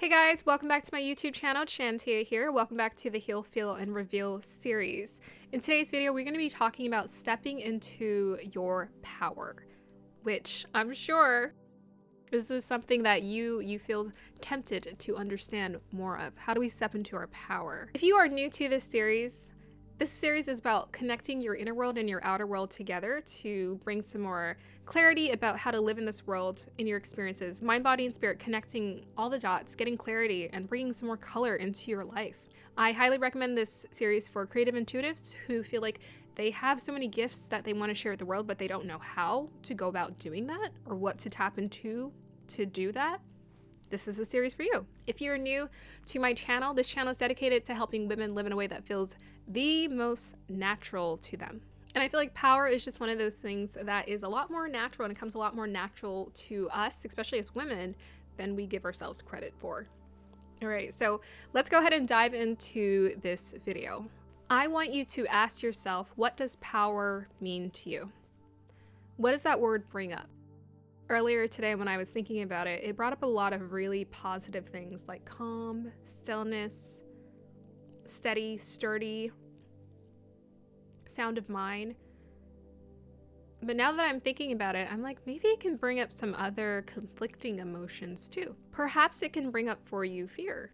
Hey guys, welcome back to my YouTube channel. Shantia here. Welcome back to the Heal, Feel, and Reveal series. In today's video, we're going to be talking about stepping into your power, which I'm sure this is something that you feel tempted to understand more of. How do we step into our power? If you are new to this series is about connecting your inner world and your outer world together to bring some more clarity about how to live in this world in your experiences. Mind, body, and spirit, connecting all the dots, getting clarity, and bringing some more color into your life. I highly recommend this series for creative intuitives who feel like they have so many gifts that they want to share with the world, but they don't know how to go about doing that or what to tap into to do that. This is the series for you. If you're new to my channel, this channel is dedicated to helping women live in a way that feels the most natural to them. And I feel like power is just one of those things that is a lot more natural, and it comes a lot more natural to us, especially as women, than we give ourselves credit for. All right, so let's go ahead and dive into this video. I want you to ask yourself, what does power mean to you? What does that word bring up? Earlier today when I was thinking about it, it brought up a lot of really positive things like calm, stillness, steady, sturdy, sound of mind. But now that I'm thinking about it, I'm like, maybe it can bring up some other conflicting emotions too. Perhaps it can bring up for you fear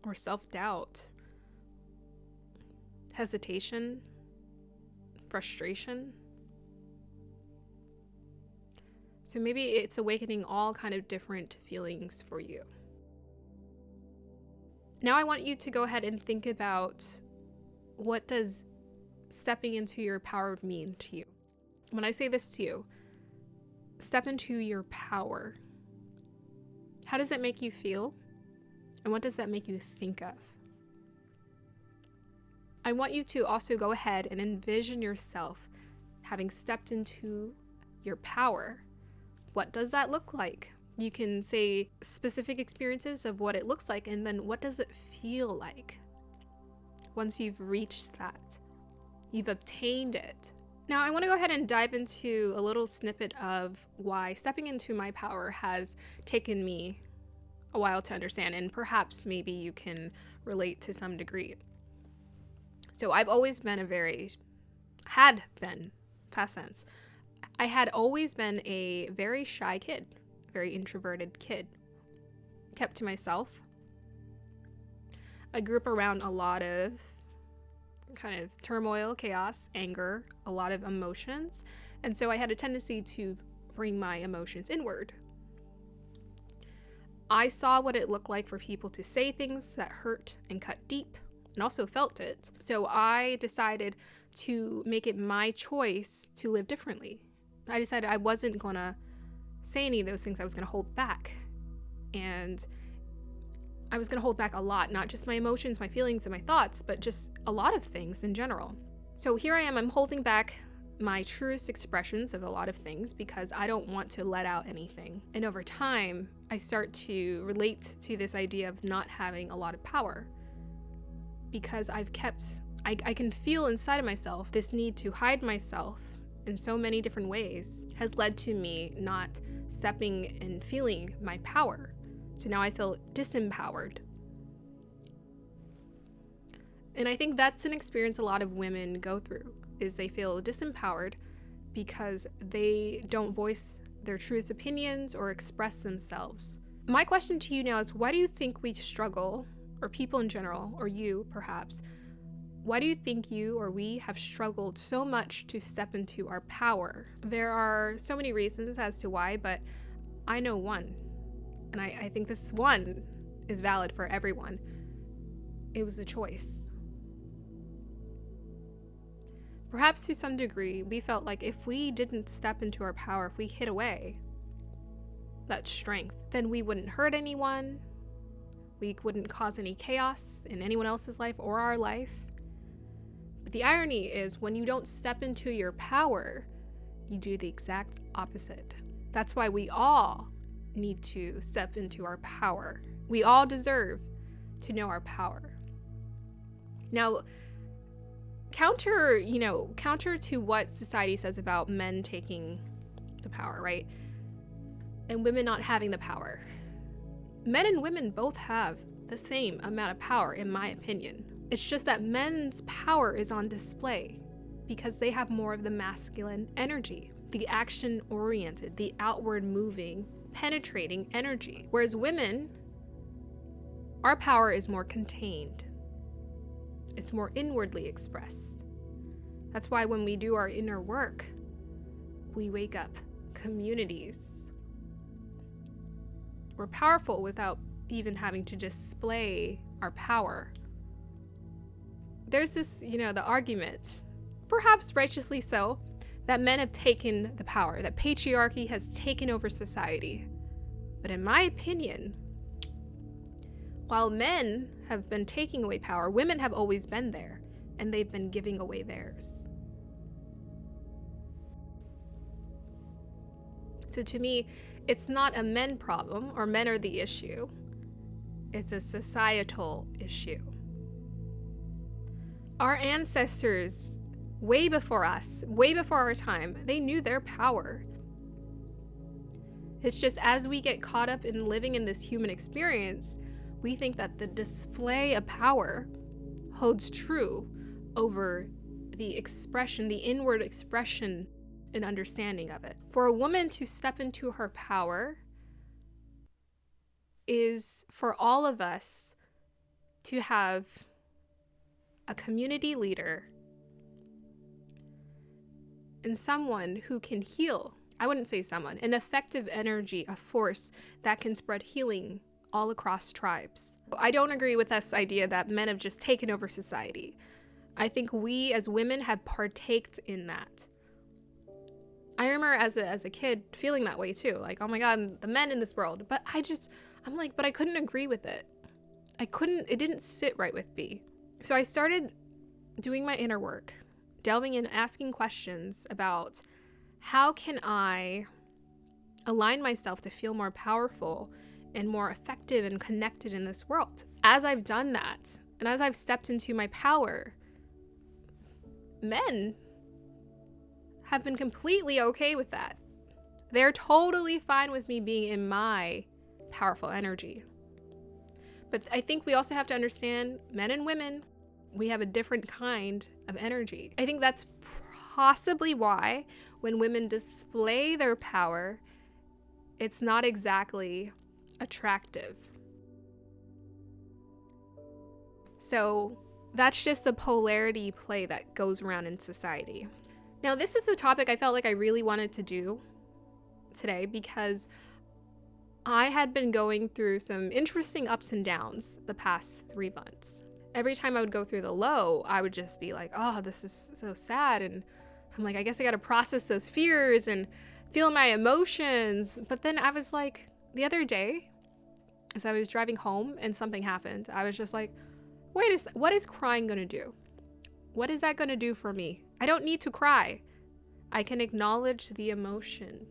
or self-doubt, hesitation, frustration. So maybe it's awakening all kind of different feelings for you. Now I want you to go ahead and think about, what does stepping into your power mean to you? When I say this to you, step into your power. How does that make you feel? And what does that make you think of? I want you to also go ahead and envision yourself having stepped into your power. What does that look like? You can say specific experiences of what it looks like, and then what does it feel like once you've reached that? You've obtained it. Now I want to go ahead and dive into a little snippet of why stepping into my power has taken me a while to understand, and perhaps maybe you can relate to some degree. So I've always been past tense, I had always been a very shy kid, very introverted kid, kept to myself. I grew up around a lot of kind of turmoil, chaos, anger, a lot of emotions, and so I had a tendency to bring my emotions inward. I saw what it looked like for people to say things that hurt and cut deep, and also felt it. So I decided to make it my choice to live differently. I decided I wasn't going to say any of those things. I was going to hold back. And I was going to hold back a lot, not just my emotions, my feelings, and my thoughts, but just a lot of things in general. So here I am, I'm holding back my truest expressions of a lot of things because I don't want to let out anything. And over time, I start to relate to this idea of not having a lot of power because I can feel inside of myself this need to hide myself in so many different ways has led to me not stepping and feeling my power. So now I feel disempowered. And I think that's an experience a lot of women go through, is they feel disempowered because they don't voice their truest opinions or express themselves. My question to you now is, why do you think we struggle, or people in general, or you perhaps, why do you think you or we have struggled so much to step into our power? There are so many reasons as to why, but I know one. And I think this one is valid for everyone. It was a choice. Perhaps to some degree, we felt like if we didn't step into our power, if we hid away that strength, then we wouldn't hurt anyone. We wouldn't cause any chaos in anyone else's life or our life. But the irony is, when you don't step into your power, you do the exact opposite. That's why we all need to step into our power. We all deserve to know our power. Now, counter to what society says about men taking the power, right? And women not having the power. Men and women both have the same amount of power, in my opinion. It's just that men's power is on display because they have more of the masculine energy, the action-oriented, the outward-moving, penetrating energy. Whereas women, our power is more contained. It's more inwardly expressed. That's why when we do our inner work, we wake up communities. We're powerful without even having to display our power. There's this, the argument, perhaps righteously so, that men have taken the power, that patriarchy has taken over society. But in my opinion, while men have been taking away power, women have always been there, and they've been giving away theirs. So to me, it's not a men problem, or men are the issue. It's a societal issue. Our ancestors, way before us, way before our time, they knew their power. It's just as we get caught up in living in this human experience, we think that the display of power holds true over the expression, the inward expression and understanding of it. For a woman to step into her power is for all of us to have a community leader and someone who can heal. I wouldn't say someone, an effective energy, a force that can spread healing all across tribes. I don't agree with this idea that men have just taken over society. I think we as women have partaked in that. I remember as a kid feeling that way too, like, oh my God, the men in this world. But I'm like, but I couldn't agree with it. It didn't sit right with me. So I started doing my inner work, delving in, asking questions about how can I align myself to feel more powerful and more effective and connected in this world. As I've done that, and as I've stepped into my power, men have been completely okay with that. They're totally fine with me being in my powerful energy. But I think we also have to understand, men and women, we have a different kind of energy. I think that's possibly why when women display their power, it's not exactly attractive. So that's just the polarity play that goes around in society. Now, this is a topic I felt like I really wanted to do today because I had been going through some interesting ups and downs the past 3 months. Every time I would go through the low, I would just be like, oh, this is so sad. And I'm like, I guess I got to process those fears and feel my emotions. But then I was like, the other day, as I was driving home and something happened, I was just like, what is crying going to do? What is that going to do for me? I don't need to cry. I can acknowledge the emotion.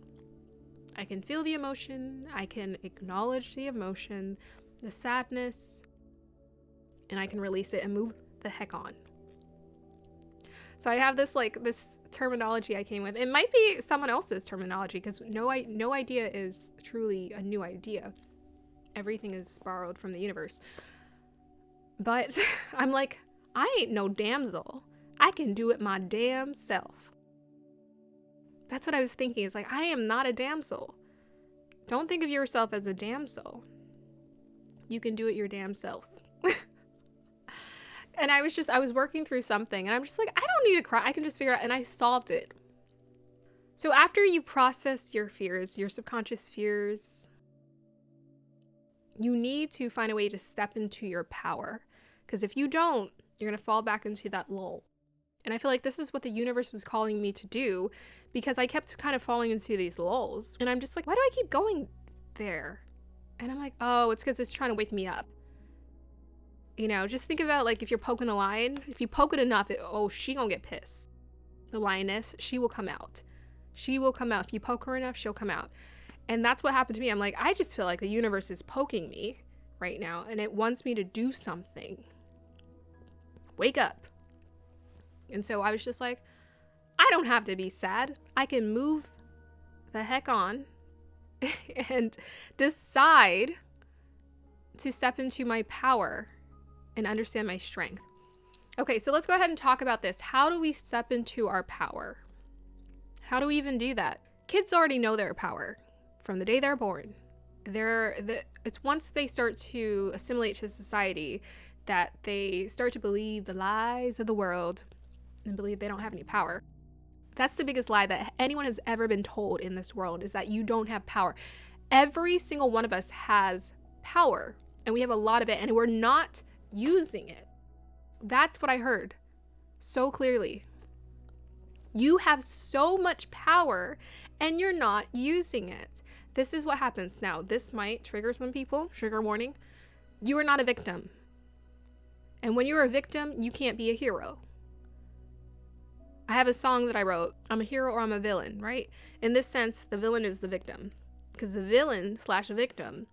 I can feel the emotion. I can acknowledge the emotion, the sadness, and I can release it and move the heck on. So I have this terminology I came with. It might be someone else's terminology because no idea is truly a new idea. Everything is borrowed from the universe. But I'm like, I ain't no damsel. I can do it my damn self. That's what I was thinking. It's like, I am not a damsel. Don't think of yourself as a damsel. You can do it your damn self. And I was working through something and I'm just like, I don't need to cry. I can just figure it out. And I solved it. So after you processed your fears, your subconscious fears, you need to find a way to step into your power. Because if you don't, you're going to fall back into that lull. And I feel like this is what the universe was calling me to do because I kept kind of falling into these lulls. And I'm just like, why do I keep going there? And I'm like, oh, it's because it's trying to wake me up. Just think about like if you're poking a lion, if you poke it enough, she gonna get pissed. The lioness, she will come out. She will come out. If you poke her enough, she'll come out. And that's what happened to me. I'm like, I just feel like the universe is poking me right now and it wants me to do something. Wake up. And so I was just like, I don't have to be sad. I can move the heck on and decide to step into my power and understand my strength. Okay, so let's go ahead and talk about this. How do we step into our power? How do we even do that? Kids already know their power from the day they're born. It's once they start to assimilate to society that they start to believe the lies of the world and believe they don't have any power. That's the biggest lie that anyone has ever been told in this world, is that you don't have power. Every single one of us has power, and we have a lot of it, and we're not using it. That's what I heard so clearly. You have so much power, and you're not using it. This is what happens now. This might trigger some people. Trigger warning. You are not a victim. And when you're a victim, you can't be a hero. I have a song that I wrote, I'm a hero or I'm a villain, right? In this sense, the villain is the victim. Because the villain/victim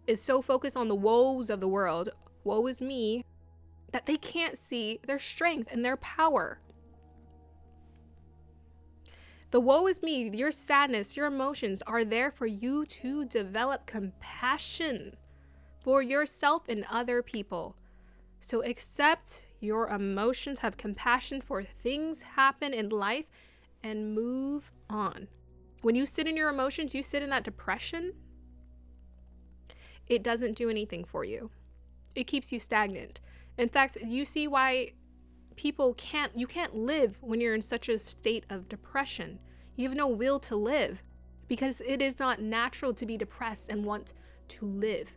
is so focused on the woes of the world, woe is me, that they can't see their strength and their power. The woe is me, your sadness, your emotions are there for you to develop compassion for yourself and other people. So accept your emotions, have compassion for things happen in life, and move on. When you sit in your emotions, you sit in that depression, it doesn't do anything for you. It keeps you stagnant. In fact, you see why you can't live when you're in such a state of depression. You have no will to live because it is not natural to be depressed and want to live.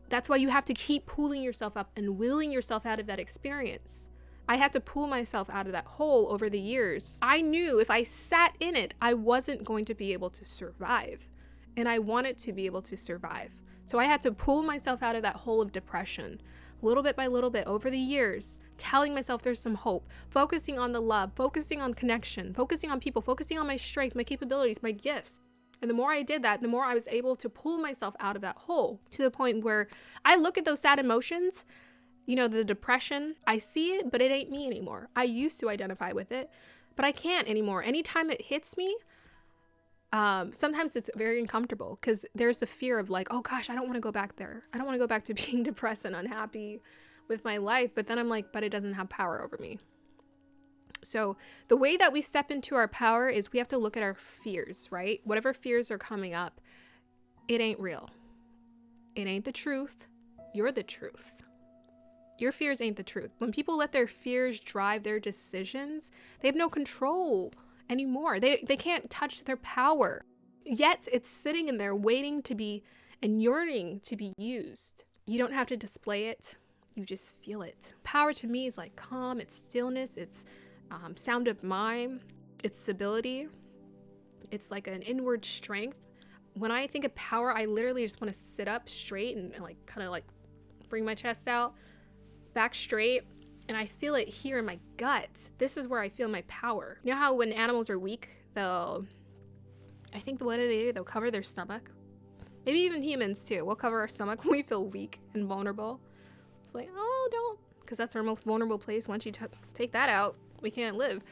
That's why you have to keep pulling yourself up and willing yourself out of that experience. I had to pull myself out of that hole over the years. I knew if I sat in it, I wasn't going to be able to survive. And I wanted to be able to survive. So I had to pull myself out of that hole of depression, little bit by little bit over the years, telling myself there's some hope, focusing on the love, focusing on connection, focusing on people, focusing on my strength, my capabilities, my gifts. And the more I did that, the more I was able to pull myself out of that hole, to the point where I look at those sad emotions, the depression, I see it, but it ain't me anymore. I used to identify with it, but I can't anymore. Anytime it hits me, sometimes it's very uncomfortable because there's a fear of like, oh gosh, I don't want to go back there. I don't want to go back to being depressed and unhappy with my life. But then I'm like, but it doesn't have power over me. So the way that we step into our power is we have to look at our fears, right? Whatever fears are coming up, it ain't real. It ain't the truth. You're the truth. Your fears ain't the truth. When people let their fears drive their decisions, they have no control anymore. They can't touch their power. Yet it's sitting in there waiting to be and yearning to be used. You don't have to display it. You just feel it. Power to me is like calm, it's stillness, it's sound of mind, it's stability. It's like an inward strength. When I think of power, I literally just want to sit up straight and like kind of like bring my chest out, back straight. And I feel it here in my gut. This is where I feel my power. You know how when animals are weak, what do they do? They'll cover their stomach. Maybe even humans too. We'll cover our stomach when we feel weak and vulnerable. It's like, oh, don't. Because that's our most vulnerable place. Once you take that out, we can't live.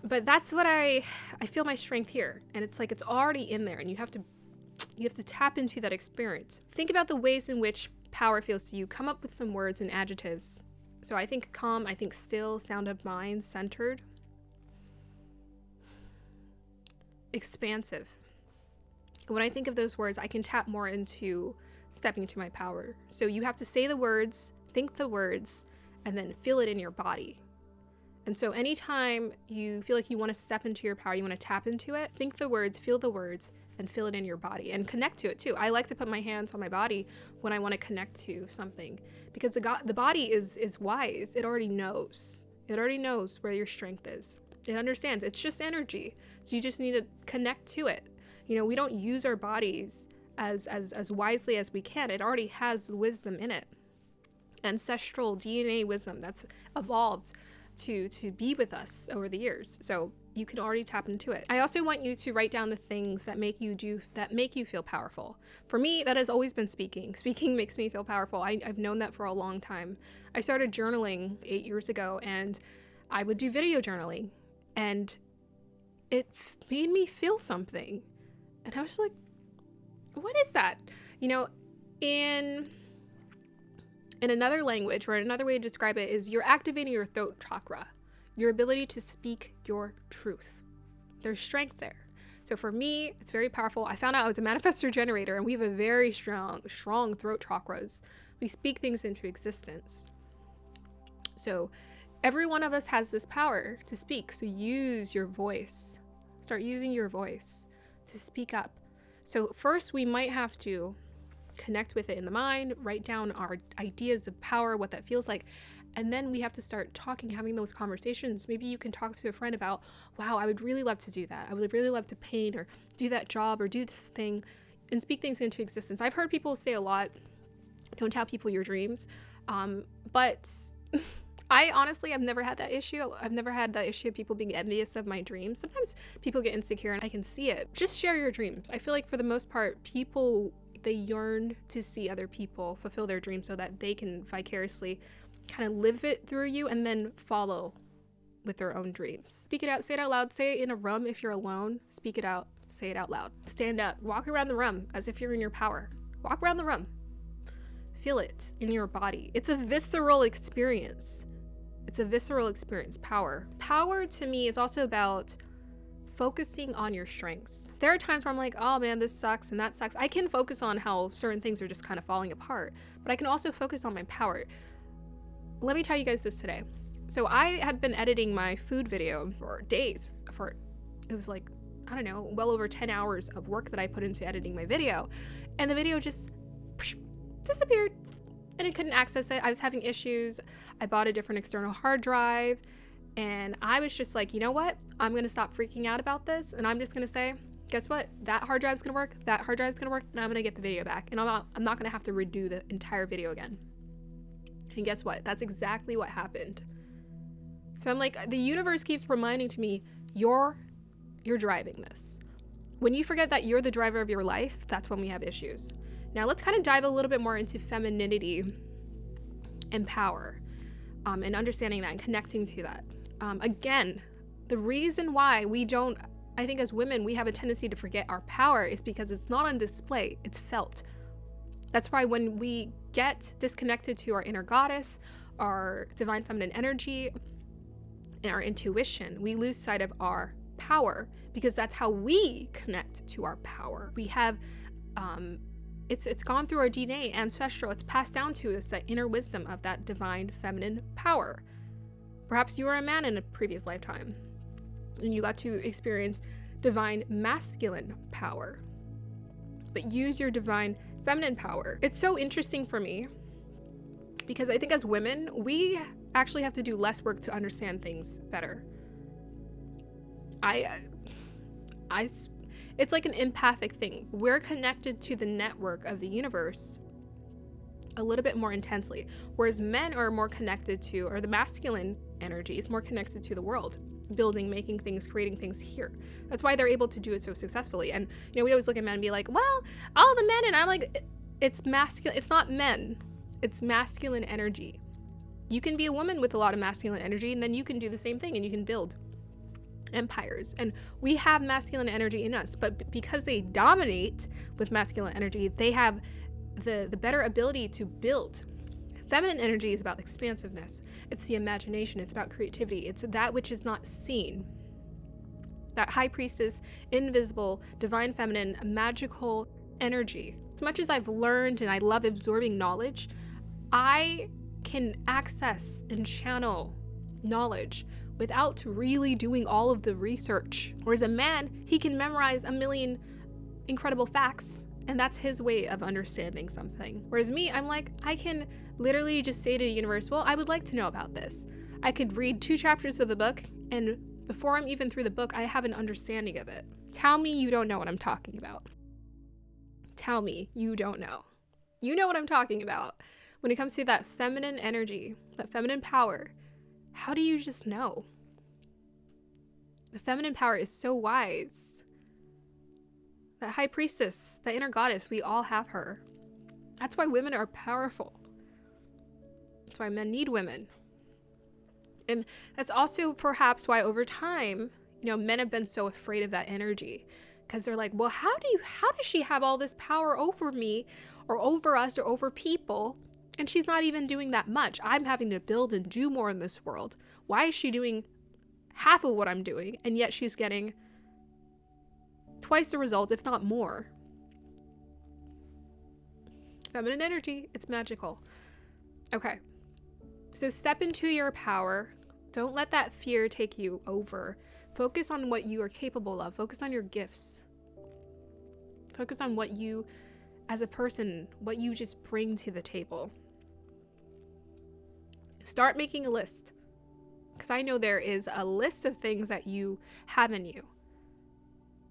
But that's what I feel my strength here. And it's like it's already in there. And you have to tap into that experience. Think about the ways in which power feels to you. Come up with some words and adjectives. So I think calm, I think still, sound of mind, centered, expansive. When I think of those words, I can tap more into stepping into my power. So you have to say the words, think the words, and then feel it in your body. And so anytime you feel like you want to step into your power, you want to tap into it, think the words, feel the words, and feel it in your body and connect to it too. I like to put my hands on my body when I want to connect to something because the body is wise. It already knows. It already knows where your strength is. It understands. It's just energy. So you just need to connect to it. We don't use our bodies as wisely as we can. It already has wisdom in it. Ancestral DNA wisdom that's evolved to be with us over the years. So you can already tap into it. I also want you to write down the things that make you feel powerful. For me, that has always been speaking. Speaking makes me feel powerful. I've known that for a long time. I started journaling 8 years ago, and I would do video journaling, and it made me feel something. And I was like, what is that? In In another language, or another way to describe it, is you're activating your throat chakra, your ability to speak your truth. There's strength there. So for me, it's very powerful. I found out I was a manifestor generator, and we have a very strong throat chakras. We speak things into existence. So every one of us has this power to speak. So use your voice. Start using your voice to speak up. So first, we might have to connect with it in the mind, write down our ideas of power, what that feels like. And then we have to start talking, having those conversations. Maybe you can talk to a friend about, wow, I would really love to do that. I would really love to paint or do that job or do this thing, and speak things into existence. I've heard people say a lot, don't tell people your dreams. But I honestly, I've never had that issue. I've never had that issue of people being envious of my dreams. Sometimes people get insecure and I can see it. Just share your dreams. I feel like for the most part, people, they yearn to see other people fulfill their dreams so that they can vicariously kind of live it through you and then follow with their own dreams. Speak it out, say it out loud, say it in a room if you're alone, speak it out, say it out loud. Stand up, walk around the room as if you're in your power. Walk around the room. Feel it in your body. It's a visceral experience. It's a visceral experience, power. Power to me is also about focusing on your strengths. There are times where I'm like, oh man, this sucks and that sucks. I can focus on how certain things are just kind of falling apart, but I can also focus on my power. Let me tell you guys this today. So I had been editing my food video for days. It was like, I don't know, well over 10 hours of work that I put into editing my video. And the video just disappeared and I couldn't access it. I was having issues. I bought a different external hard drive and I was just like, you know what? I'm going to stop freaking out about this. And I'm just going to say, guess what? That hard drive's going to work. That hard drive's going to work. And I'm going to get the video back. And I'm not going to have to redo the entire video again. And guess what? That's exactly what happened. So I'm like, the universe keeps reminding to me, you're driving this. When you forget that you're the driver of your life, that's when we have issues. Now let's kind of dive a little bit more into femininity and power, and understanding that and connecting to that. Again, the reason why I think as women, we have a tendency to forget our power is because it's not on display, it's felt. That's why when we get disconnected to our inner goddess, our divine feminine energy, and our intuition, we lose sight of our power because that's how we connect to our power. We have, it's gone through our DNA, ancestral, it's passed down to us, that inner wisdom of that divine feminine power. Perhaps you were a man in a previous lifetime and you got to experience divine masculine power, but use your divine feminine power. It's so interesting for me because I think as women, we actually have to do less work to understand things better. It's like an empathic thing. We're connected to the network of the universe a little bit more intensely, whereas men are more connected to, or the masculine energy is more connected to the world, building, making things, creating things here. That's why they're able to do it so successfully. And we always look at men and be like, well, all the men, and I'm like, it's masculine. It's not men, it's masculine energy. You can be a woman with a lot of masculine energy, and then you can do the same thing and you can build empires. And we have masculine energy in us, but because they dominate with masculine energy, they have the better ability to build. Feminine energy is about expansiveness. It's the imagination. It's about creativity. It's that which is not seen. That high priestess, invisible, divine feminine, magical energy. As much as I've learned and I love absorbing knowledge, I can access and channel knowledge without really doing all of the research. Whereas a man, he can memorize a million incredible facts, and that's his way of understanding something. Whereas me, I'm like, I can literally just say to the universe, well, I would like to know about this. I could read 2 chapters of the book, and before I'm even through the book, I have an understanding of it. Tell me you don't know what I'm talking about. Tell me you don't know. You know what I'm talking about. When it comes to that feminine energy, that feminine power, how do you just know? The feminine power is so wise. That high priestess, that inner goddess, we all have her. That's why women are powerful. That's why men need women. And that's also perhaps why over time, men have been so afraid of that energy. Because they're like, well, how does she have all this power over me or over us or over people And she's not even doing that much. I'm having to build and do more in this world. Why is she doing half of what I'm doing? And yet she's getting twice the results, if not more. Feminine energy, it's magical. Okay. So step into your power. Don't let that fear take you over. Focus on what you are capable of. Focus on your gifts. Focus on what you, as a person, what you just bring to the table. Start making a list. Because I know there is a list of things that you have in you.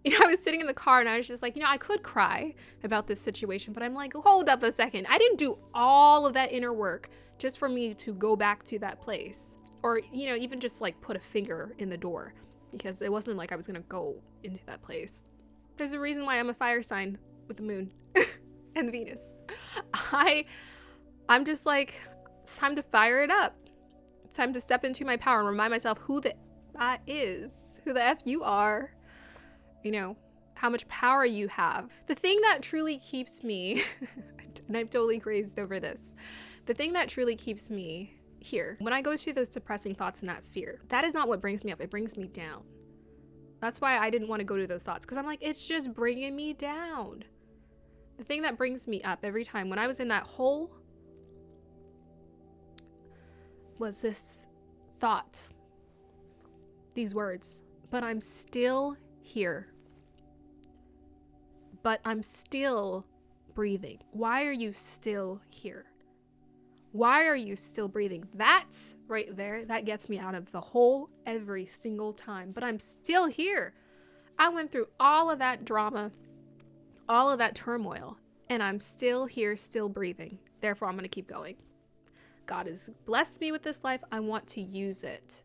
You know, I was sitting in the car and I was just like, I could cry about this situation, but I'm like, hold up a second. I didn't do all of that inner work just for me to go back to that place. Or, even just like put a finger in the door, because it wasn't like I was going to go into that place. There's a reason why I'm a fire sign with the moon and Venus. I'm just like, it's time to fire it up. It's time to step into my power and remind myself who the that is, who the F you are, how much power you have. The thing that truly keeps me, and I've totally crazed over this, the thing that truly keeps me here, when I go through those depressing thoughts and that fear, that is not what brings me up. It brings me down. That's why I didn't want to go to those thoughts, because I'm like, it's just bringing me down. The thing that brings me up every time when I was in that hole was this thought, these words, but I'm still here. But I'm still breathing. Why are you still here? Why are you still breathing? That's right there. That gets me out of the hole every single time. But I'm still here. I went through all of that drama, all of that turmoil, and I'm still here, still breathing. Therefore, I'm going to keep going. God has blessed me with this life. I want to use it.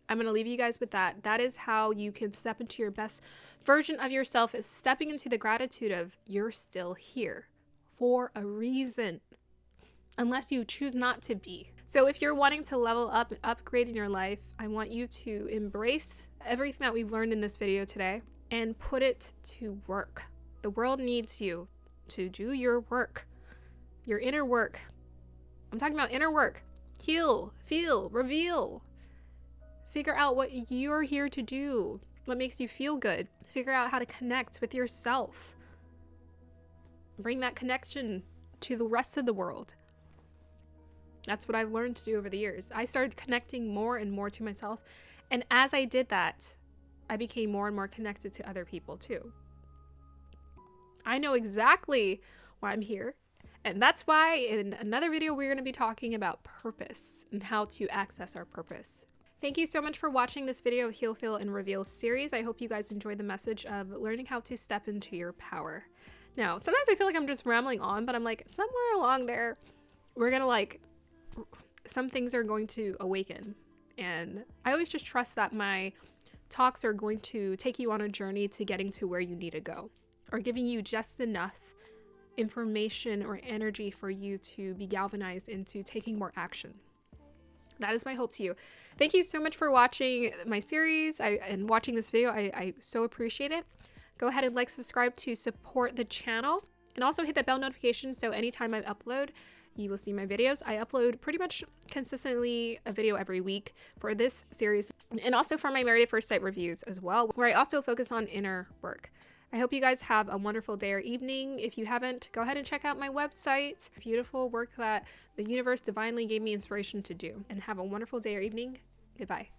I'm going to leave you guys with that. That is how you can step into your best version of yourself, is stepping into the gratitude of you're still here for a reason, unless you choose not to be. So if you're wanting to level up and upgrade in your life, I want you to embrace everything that we've learned in this video today and put it to work. The world needs you to do your work, your inner work. I'm talking about inner work. Heal, feel, reveal. Figure out what you're here to do, what makes you feel good. Figure out how to connect with yourself. Bring that connection to the rest of the world. That's what I've learned to do over the years. I started connecting more and more to myself. And as I did that, I became more and more connected to other people too. I know exactly why I'm here. And that's why in another video, we're going to be talking about purpose and how to access our purpose. Thank you so much for watching this video, Heal, Feel, and Reveal series. I hope you guys enjoyed the message of learning how to step into your power. Now, sometimes I feel like I'm just rambling on, but I'm like, somewhere along there, we're going to some things are going to awaken. And I always just trust that my talks are going to take you on a journey to getting to where you need to go, or giving you just enough information or energy for you to be galvanized into taking more action. That is my hope to you. Thank you so much for watching my series and watching this video. I so appreciate it. Go ahead and subscribe to support the channel, and also hit that bell notification so anytime I upload, you will see my videos. I upload pretty much consistently a video every week for this series, and also for my Married at First Sight reviews as well, where I also focus on inner work. I hope you guys have a wonderful day or evening. If you haven't, go ahead and check out my website. Beautiful work that the universe divinely gave me inspiration to do. And have a wonderful day or evening. Goodbye.